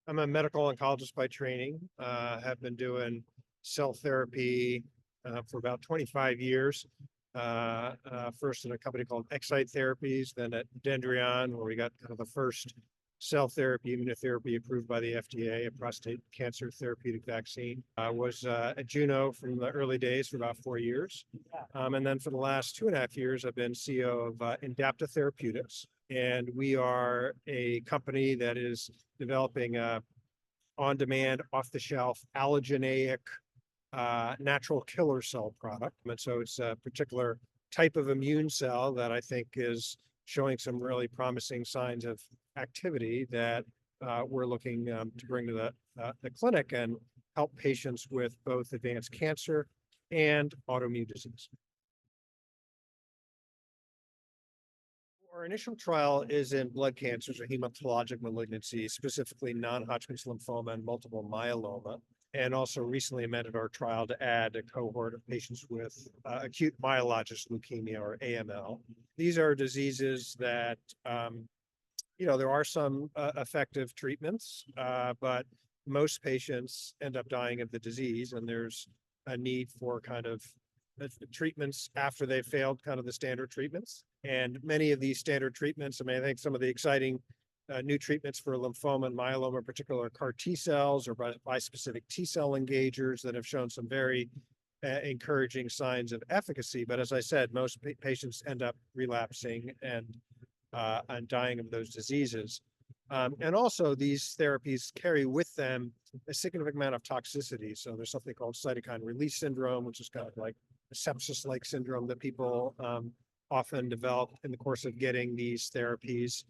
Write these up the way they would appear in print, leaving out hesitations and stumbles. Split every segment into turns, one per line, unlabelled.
I'm a medical oncologist by training. Have been doing cell therapy for about 25 years. First in a company called Excite Therapies, then at Dendrion, where we got kind of the first cell therapy, immunotherapy approved by the FDA, a prostate cancer therapeutic vaccine. I was at Juno from the early days for about 4 years. And then for the last 2.5 years, I've been CEO of Indapta Therapeutics. And we are a company that is developing on-demand, off-the-shelf, allogeneic natural killer cell product. And so it's a particular type of immune cell that I think is showing some really promising signs of activity that we're looking to bring to the clinic and help patients with both advanced cancer and autoimmune disease. Our initial trial is in blood cancers or hematologic malignancies, specifically non-Hodgkin's lymphoma and multiple myeloma, and also recently amended our trial to add a cohort of patients with acute myelogenous leukemia or AML. These are diseases that, there are some effective treatments, but most patients end up dying of the disease, and there's a need for kind of treatments after they've failed kind of the standard treatments. And many of these standard treatments, I think some of the exciting new treatments for lymphoma and myeloma, in particular, CAR T cells or bispecific T cell engagers that have shown some very encouraging signs of efficacy. But as I said, most patients end up relapsing and dying of those diseases. And also, these therapies carry with them a significant amount of toxicity. So there's something called cytokine release syndrome, which is kind of like a sepsis-like syndrome that people often develop in the course of getting these therapies.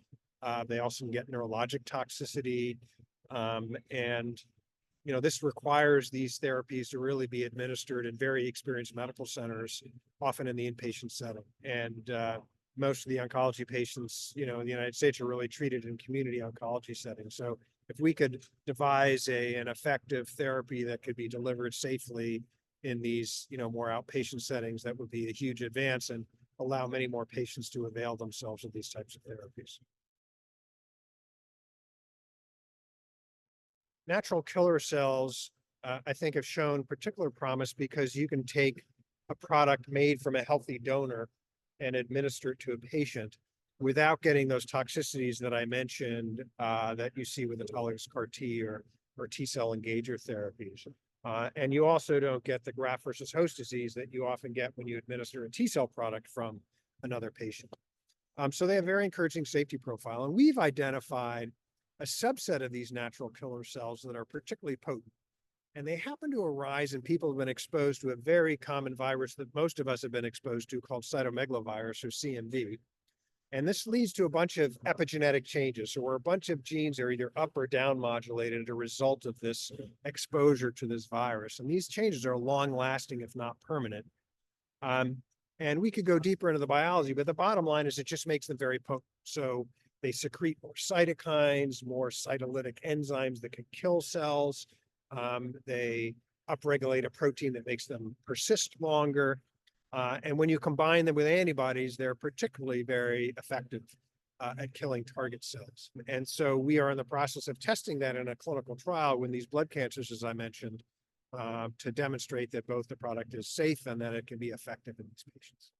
They also get neurologic toxicity. This requires these therapies to really be administered in very experienced medical centers, often in the inpatient setting. And most of the oncology patients, in the United States are really treated in community oncology settings. So if we could devise an effective therapy that could be delivered safely in these, more outpatient settings, that would be a huge advance and allow many more patients to avail themselves of these types of therapies. Natural killer cells, I think, have shown particular promise because you can take a product made from a healthy donor and administer it to a patient without getting those toxicities that I mentioned that you see with autologous CAR T or T cell engager therapies. And you also don't get the graft versus host disease that you often get when you administer a T cell product from another patient. So they have a very encouraging safety profile. And we've identified a subset of these natural killer cells that are particularly potent. And they happen to arise in people who have been exposed to a very common virus that most of us have been exposed to called cytomegalovirus or CMV. And this leads to a bunch of epigenetic changes. So where a bunch of genes are either up or down modulated as a result of this exposure to this virus. And these changes are long lasting, if not permanent. And we could go deeper into the biology, but the bottom line is it just makes them very potent. So they secrete more cytokines, more cytolytic enzymes that can kill cells. They upregulate a protein that makes them persist longer. And when you combine them with antibodies, they're particularly very effective at killing target cells. And so we are in the process of testing that in a clinical trial with these blood cancers, as I mentioned, to demonstrate that both the product is safe and that it can be effective in these patients.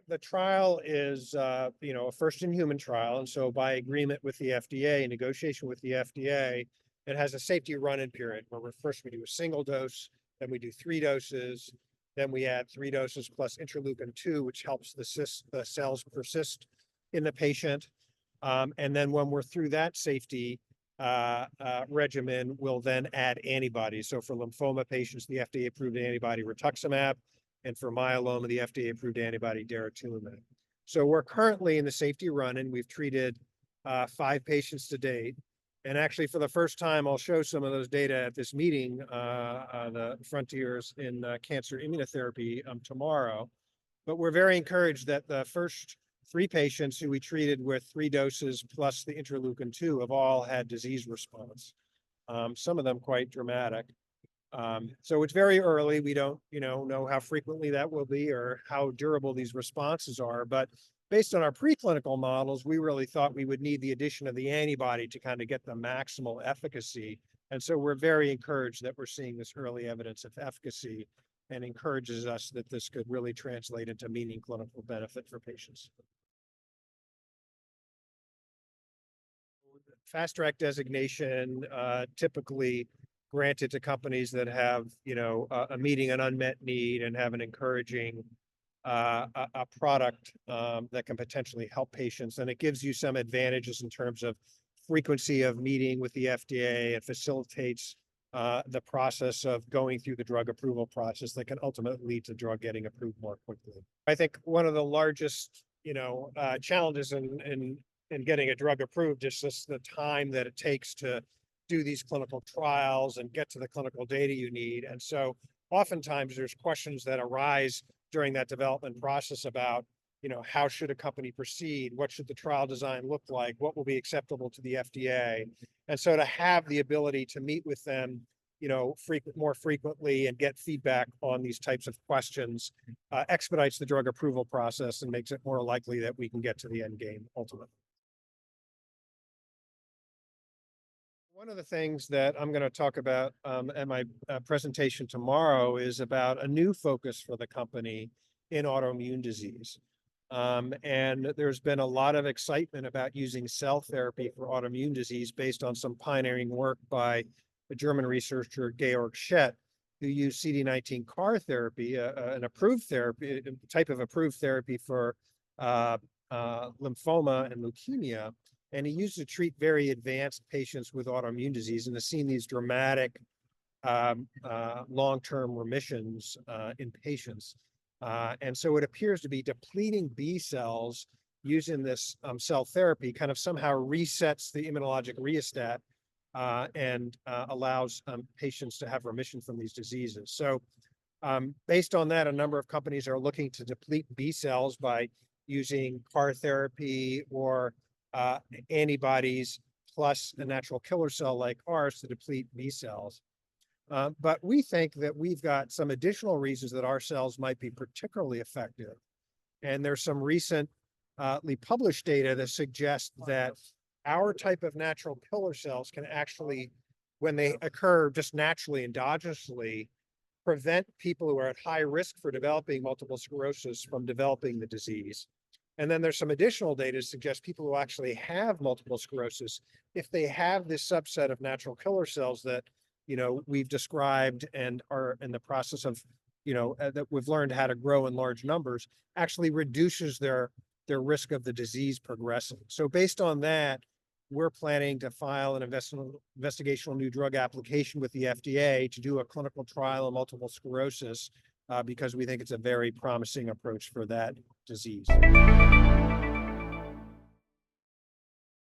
The trial is, a first-in-human trial, and so by agreement with the FDA, negotiation with the FDA, it has a safety run-in period where first we do a single dose, then we do 3 doses, then we add 3 doses plus interleukin-2, which helps the cells persist in the patient. And then when we're through that safety regimen, we'll then add antibodies. So for lymphoma patients, the FDA-approved antibody rituximab, and for myeloma, the FDA-approved antibody daratumumab. So we're currently in the safety run-in. We've treated 5 patients to date. And actually, for the first time, I'll show some of those data at this meeting, the Frontiers in Cancer Immunotherapy tomorrow. But we're very encouraged that the first 3 patients who we treated with 3 doses plus the interleukin-2 have all had disease response, some of them quite dramatic. So it's very early. We don't, know how frequently that will be or how durable these responses are. But based on our preclinical models, we really thought we would need the addition of the antibody to kind of get the maximal efficacy. And so we're very encouraged that we're seeing this early evidence of efficacy and encourages us that this could really translate into meaningful clinical benefit for patients. Fast track designation, typically granted to companies that have, a meeting an unmet need and have an encouraging a product that can potentially help patients. And it gives you some advantages in terms of frequency of meeting with the FDA. It facilitates the process of going through the drug approval process that can ultimately lead to drug getting approved more quickly. I think one of the largest, challenges in getting a drug approved is just the time that it takes to do these clinical trials and get to the clinical data you need. And so oftentimes there's questions that arise during that development process about, how should a company proceed? What should the trial design look like? What will be acceptable to the FDA? And so to have the ability to meet with them, more frequently and get feedback on these types of questions expedites the drug approval process and makes it more likely that we can get to the end game ultimately. One of the things that I'm going to talk about at my presentation tomorrow is about a new focus for the company in autoimmune disease. And there's been a lot of excitement about using cell therapy for autoimmune disease based on some pioneering work by the German researcher Georg Schett, who used CD19 CAR therapy, an approved therapy, a type of approved therapy for lymphoma and leukemia. And he used to treat very advanced patients with autoimmune disease and has seen these dramatic long-term remissions in patients. And so it appears to be depleting B cells using this cell therapy kind of somehow resets the immunologic rheostat and allows patients to have remission from these diseases. So based on that, a number of companies are looking to deplete B cells by using CAR therapy or antibodies plus a natural killer cell like ours to deplete B cells. But we think that we've got some additional reasons that our cells might be particularly effective. And there's some recently published data that suggests that our type of natural killer cells can actually, when they occur just naturally, endogenously, prevent people who are at high risk for developing multiple sclerosis from developing the disease. And then there's some additional data to suggest people who actually have multiple sclerosis, if they have this subset of natural killer cells that, we've described and are in the process of, that we've learned how to grow in large numbers, actually reduces their risk of the disease progressing. So based on that, we're planning to file an investigational new drug application with the FDA to do a clinical trial of multiple sclerosis because we think it's a very promising approach for that disease.